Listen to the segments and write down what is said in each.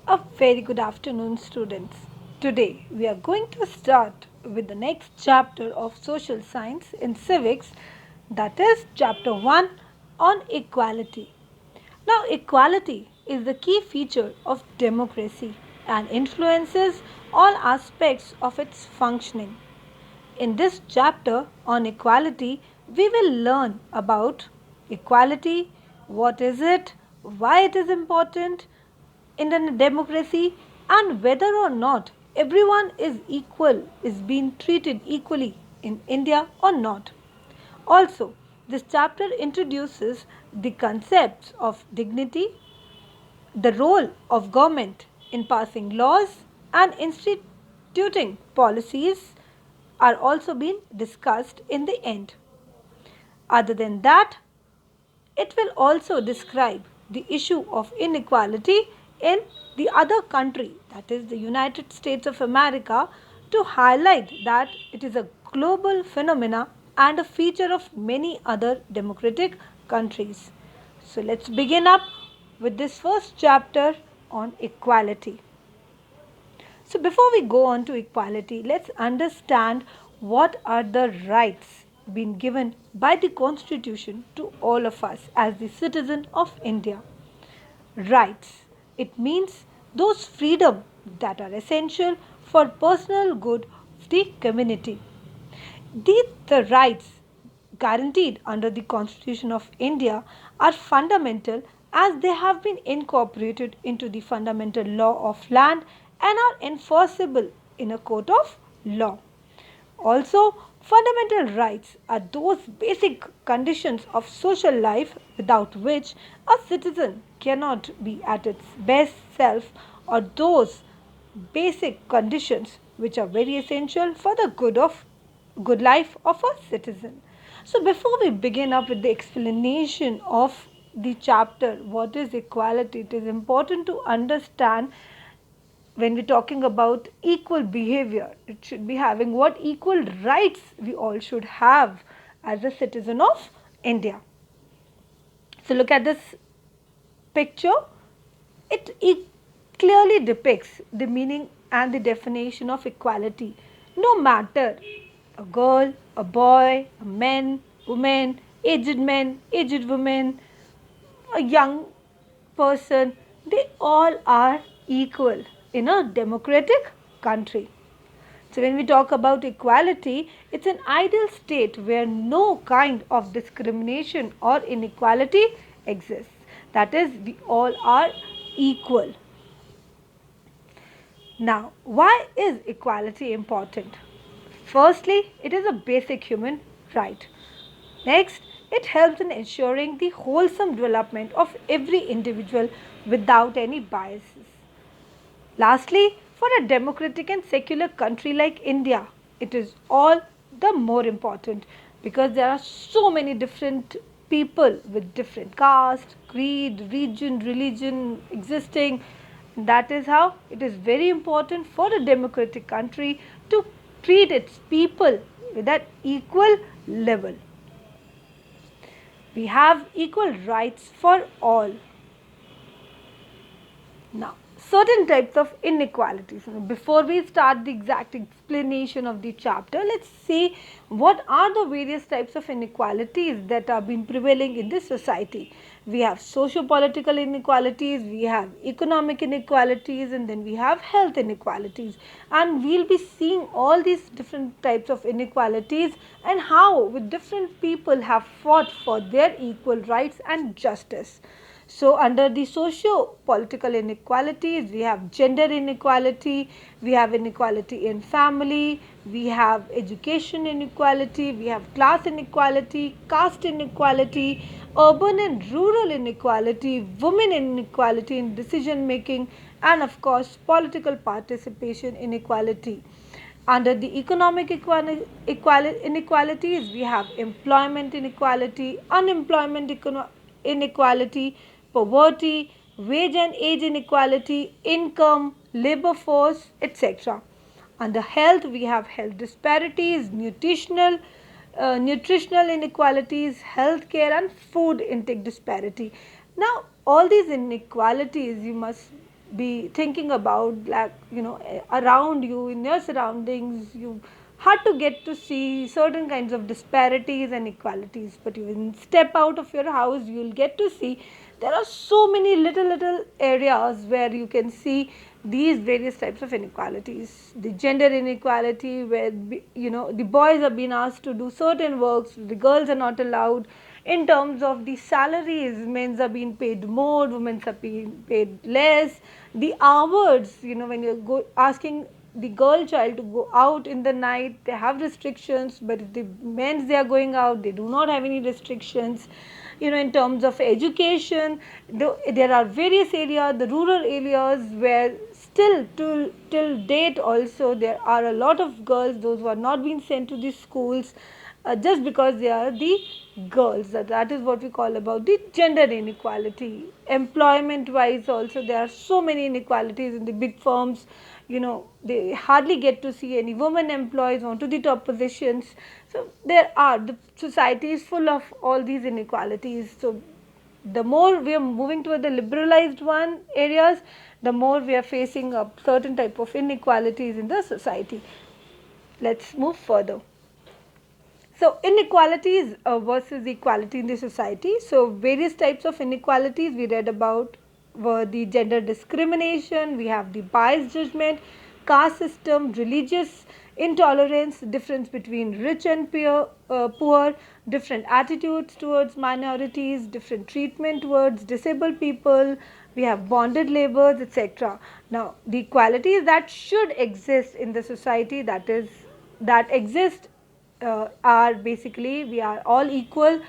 A very good afternoon, students. Today we are going to start with the next chapter of social science in civics, that is chapter 1 on equality. Now, equality is the key feature of democracy and influences all aspects of its functioning. In this chapter on equality, we will learn about equality, what is it, why it is important in a democracy, and whether or not everyone is equal, is being treated equally in India or not. Also, this chapter introduces the concepts of dignity, the role of government in passing laws and instituting policies are also being discussed in the end. Other than that, it will also describe the issue of inequality in the other country, that is the United States of America, to highlight that it is a global phenomena and a feature of many other democratic countries. So let's begin up with this first chapter on equality. So before we go on to equality, let's understand what are the rights being given by the Constitution to all of us as the citizen of India. Rights. It means those freedom that are essential for personal good of the community. The rights guaranteed under the Constitution of India are fundamental as they have been incorporated into the fundamental law of land and are enforceable in a court of law. Also, fundamental rights are those basic conditions of social life without which a citizen cannot be at its best self, or those basic conditions which are very essential for the good life of a citizen. So before we begin up with the explanation of the chapter what is equality, it is important to understand when we're talking about equal behavior, it should be having what equal rights we all should have as a citizen of India. So look at this picture. It clearly depicts the meaning and the definition of equality. No matter a girl, a boy, a man, woman, aged woman, a young person, they all are equal in a democratic country. So when we talk about equality, it's an ideal state where no kind of discrimination or inequality exists. That is, we all are equal. Now, why is equality important? Firstly, it is a basic human right. Next, it helps in ensuring the wholesome development of every individual without any biases. Lastly, for a democratic and secular country like India, it is all the more important because there are so many different people with different caste, creed, region, religion existing. That is how it is very important for a democratic country to treat its people with that equal level. We have equal rights for all. Now, certain types of inequalities. Before we start the exact explanation of the chapter, let's see what are the various types of inequalities that are being prevailing in this society. We have socio-political inequalities, we have economic inequalities, and then we have health inequalities. And we'll be seeing all these different types of inequalities and how with different people have fought for their equal rights and justice. So under the socio-political inequalities, we have gender inequality, we have inequality in family, we have education inequality, we have class inequality, caste inequality, urban and rural inequality, women inequality in decision making, and of course political participation inequality. Under the economic inequalities, we have employment inequality, unemployment inequality, poverty, wage and age inequality, income, labor force, etc. Under health, we have health disparities, nutritional inequalities, healthcare and food intake disparity. Now, all these inequalities you must be thinking about, like, around you, in your surroundings, you had to get to see certain kinds of disparities and inequalities. But you will step out of your house, you will get to see there are so many little areas where you can see these various types of inequalities. The gender inequality, where the boys are being asked to do certain works, the girls are not allowed. In terms of the salaries, men are being paid more, women are being paid less. The hours, when you're asking the girl child to go out in the night, they have restrictions, but if the men, they are going out, they do not have any restrictions. In terms of education, there are various areas, the rural areas, where still till date also there are a lot of girls, those who are not being sent to these schools, just because they are the girls. That is what we call about the gender inequality. Employment wise also, there are so many inequalities in the big firms. They hardly get to see any women employees onto the top positions. So the society is full of all these inequalities. So the more we are moving toward the liberalized one areas, the more we are facing a certain type of inequalities in the society. Let's move further. So inequalities versus equality in the society. So various types of inequalities we read about were the gender discrimination, we have the biased judgment, caste system, religious intolerance, difference between rich and poor, different attitudes towards minorities, different treatment towards disabled people, we have bonded labours, etc. Now the equalities that should exist in the society, that exist, are basically we are all equal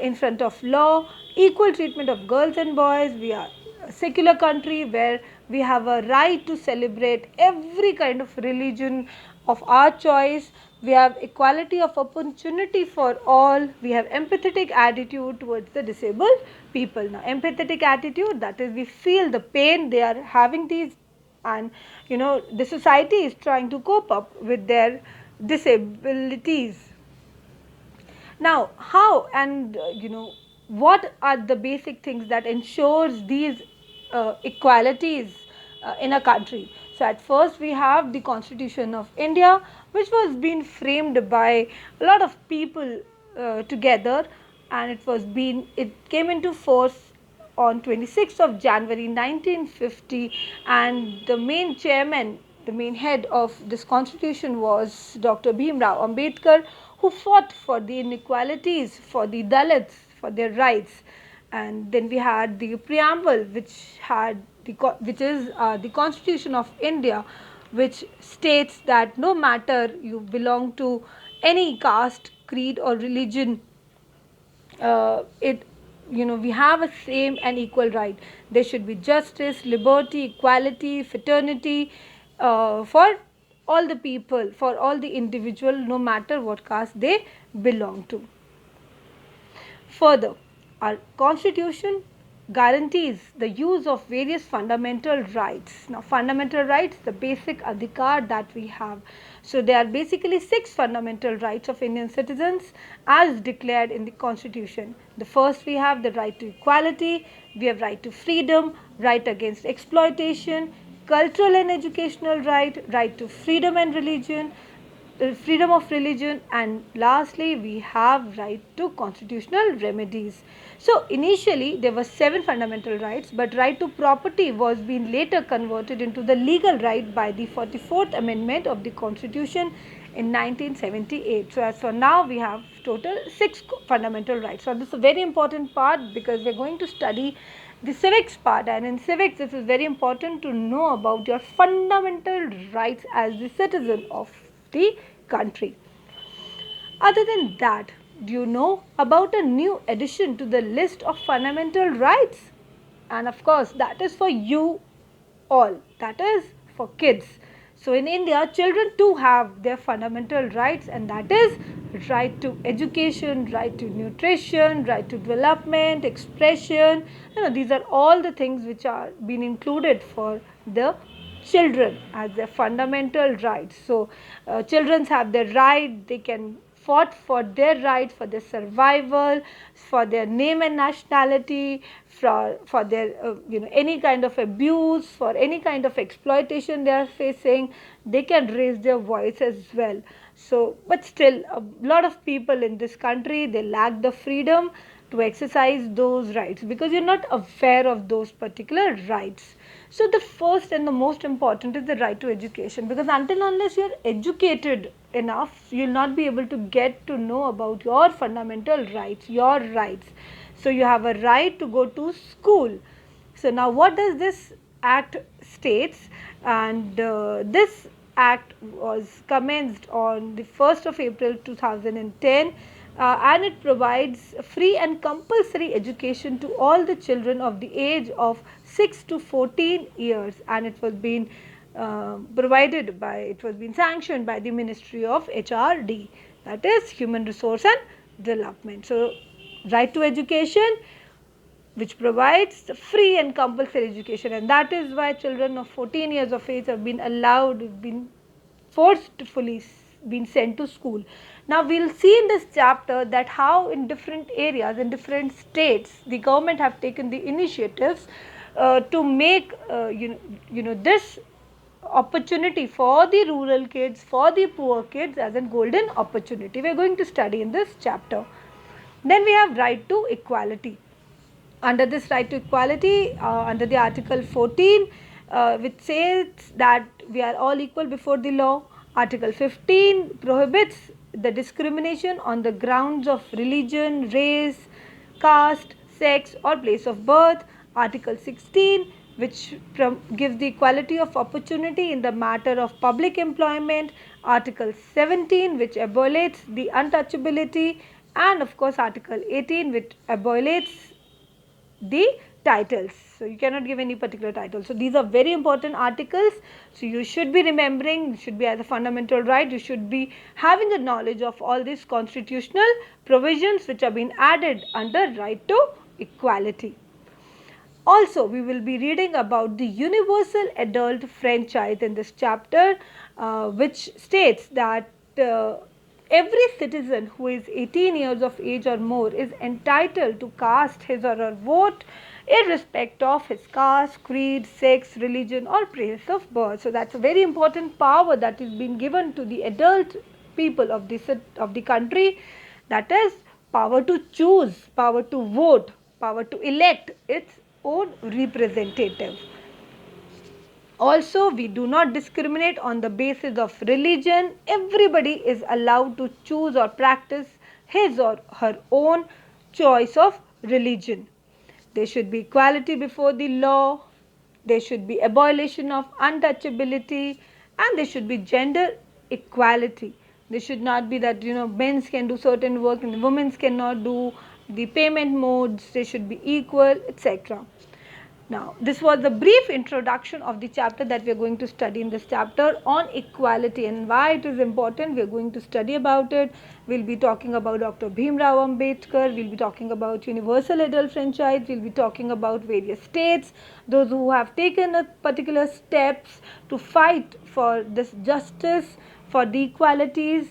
in front of law, equal treatment of girls and boys. We are a secular country where we have a right to celebrate every kind of religion of our choice. We have equality of opportunity for all. We have empathetic attitude towards the disabled people. Now empathetic attitude, that is, we feel the pain they are having these, and the society is trying to cope up with their disabilities. Now how, and what are the basic things that ensures these equalities in a country? So at first we have the Constitution of India, which was being framed by a lot of people together, and it came into force on 26th of January 1950, and the main chairman, the main head of this constitution was Dr. Bhimrao Ambedkar, who fought for the inequalities, for the Dalits, for their rights. And then we had the preamble, which is the Constitution of India, which states that no matter you belong to any caste, creed or religion, it we have a same and equal right. There should be justice, liberty, equality, fraternity, for all the people, for all the individual, no matter what caste they belong to. Further, our constitution guarantees the use of various fundamental rights. Now fundamental rights, the basic adhikar that we have. So there are basically 6 fundamental rights of Indian citizens as declared in the constitution. The first, we have the right to equality, we have right to freedom, right against exploitation, cultural and educational right, right to freedom and religion, freedom of religion, and lastly we have right to constitutional remedies. So initially there were 7 fundamental rights, but right to property was being later converted into the legal right by the 44th amendment of the constitution in 1978. So as for now we have total 6 fundamental rights. So this is a very important part because we are going to study the civics part, and in civics it is very important to know about your fundamental rights as the citizen of the country. Other than that, do you know about a new addition to the list of fundamental rights? And of course, that is for you all, that is for kids. So in India, children too have their fundamental rights, and that is right to education, right to nutrition, right to development, expression. These are all the things which are being included for the children as their fundamental rights. So children have their right, they can fought for their rights, for their survival, for their name and nationality, for their any kind of abuse, for any kind of exploitation they are facing, they can raise their voice as well. So, but still a lot of people in this country, they lack the freedom to exercise those rights because you're not aware of those particular rights. So the first and the most important is the right to education, because until unless you're educated enough, you'll not be able to get to know about your fundamental rights, your rights. So you have a right to go to school. So now what does this act states? And this act was commenced on the 1st of April 2010, and it provides free and compulsory education to all the children of the age of 6 to 14 years, and it was being sanctioned by the Ministry of HRD, that is Human Resource and Development. So right to education, which provides free and compulsory education, and that is why children of 14 years of age have been allowed, been forcefully been sent to school. Now we will see in this chapter that how in different areas, in different states, the government have taken the initiatives to make this opportunity for the rural kids, for the poor kids, as a golden opportunity. We are going to study in this chapter. Then we have right to equality. Under this right to equality, under the article 14, which says that we are all equal before the law. Article 15 prohibits the discrimination on the grounds of religion, race, caste, sex or place of birth. Article 16, which gives the equality of opportunity in the matter of public employment. Article 17, which abolites the untouchability, and of course Article 18, which abolites the titles. So you cannot give any particular title. So these are very important articles. So you should be remembering, you should be as a fundamental right, you should be having a knowledge of all these constitutional provisions which have been added under right to equality. Also, we will be reading about the universal adult franchise in this chapter, which states that every citizen who is 18 years of age or more is entitled to cast his or her vote irrespective of his caste, creed, sex, religion or place of birth. So that's a very important power that is being given to the adult people of the country, that is power to choose, power to vote, power to elect its own representative. Also, we do not discriminate on the basis of religion. Everybody is allowed to choose or practice his or her own choice of religion. There should be equality before the law, there should be abolition of untouchability, and there should be gender equality. There should not be that men can do certain work and women cannot do. The payment modes, they should be equal, etc. Now, this was the brief introduction of the chapter that we are going to study in this chapter on equality and why it is important. We are going to study about it. We will be talking about Dr. Bhimrao Ambedkar. We will be talking about universal adult franchise. We will be talking about various states, those who have taken a particular steps to fight for this justice, for the equalities.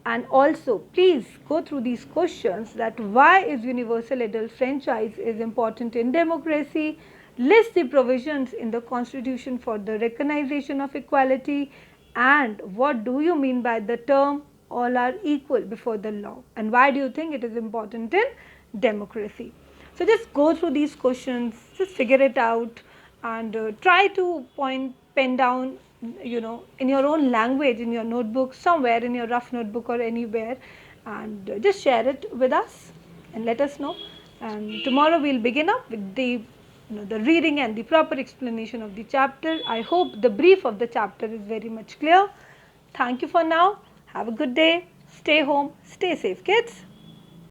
And also, please go through these questions, that why is universal adult franchise is important in democracy. List the provisions in the Constitution for the recognition of equality, and what do you mean by the term all are equal before the law, and why do you think it is important in democracy. So just go through these questions, just figure it out, and try to pen down in your own language, in your notebook, somewhere in your rough notebook or anywhere, and just share it with us and let us know. And tomorrow we will begin up with the reading and the proper explanation of the chapter. I hope the brief of the chapter is very much clear. Thank you for now. Have a good day. Stay home. Stay safe, kids.